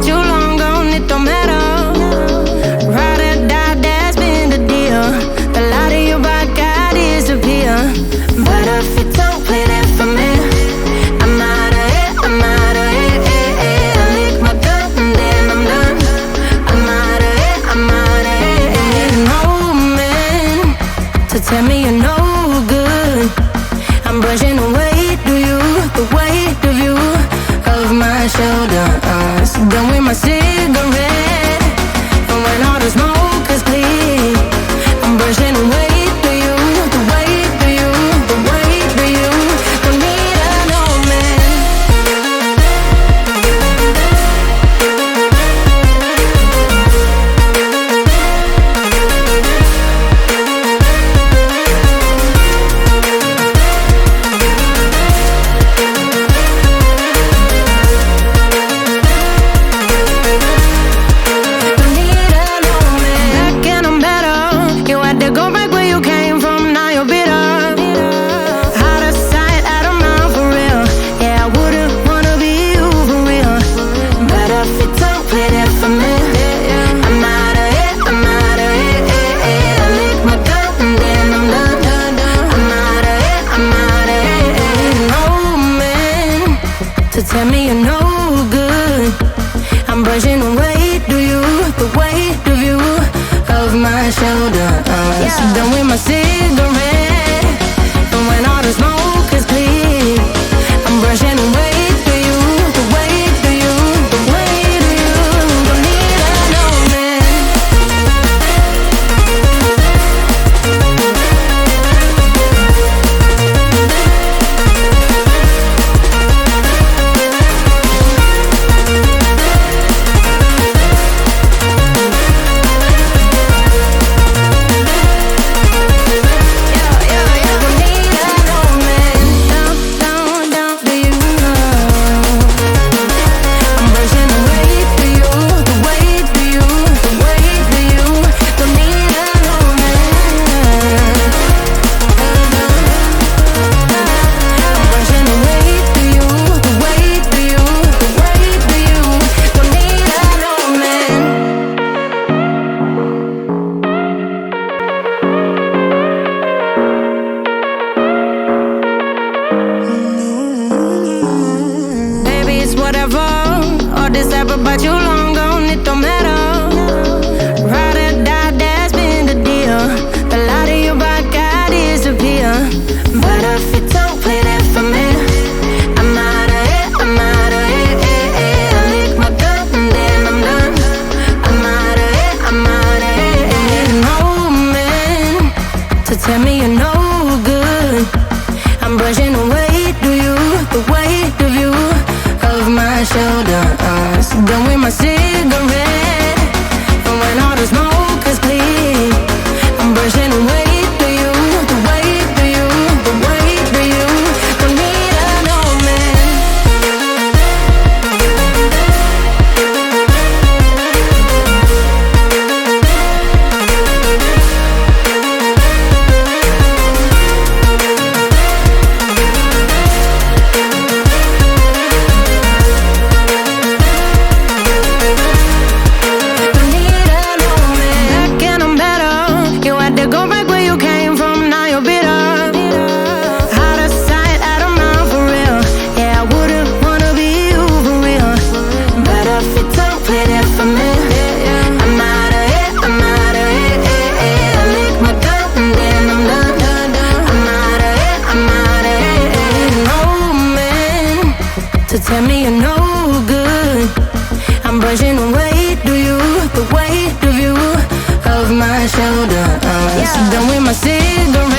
about you long gone, it don't matter. Ride or die, that's been the deal. The light of your back, I disappear. But if you don't play that for me, I'm out of it, I'm out of it, I lick my gun and then I'm done. I'm out of it, I'm out of it. Ain't no man to tell me you're no good. I'm brushing away, do you, the weight of you, of my shoulders. Done with my cigarette, and when all the smoke is clear, I'm brushing away, do you, the weight of you, the weight of you. Don't need a no man. Tell me you're no good. I'm brushing away, do you, the weight of you, of my shoulders. Done with my cigarette, and when all the smoke is clear, I'm brushing away, do you, the weight of you, the weight of you. Don't need a no man. All this rap about you long gone, it don't matter. Ride or die, that's been the deal. The light of your back, I disappear. But if you don't play that for me, I'm out of it, I'm out of it, I lick my gun and then I'm done. I'm out of it, I'm out of it. Ain't no man to tell me you're no good. I'm brushing away, do you, the weight of you, of my shoulders. Done with my cigarette, and when all the smoke is clear, I'm brushing away, do you, the weight of you, the weight of you. Don't need a no man. To tell me you're no good. I'm brushing away, do you, the weight of you, of my shoulders. Done with my cigarette.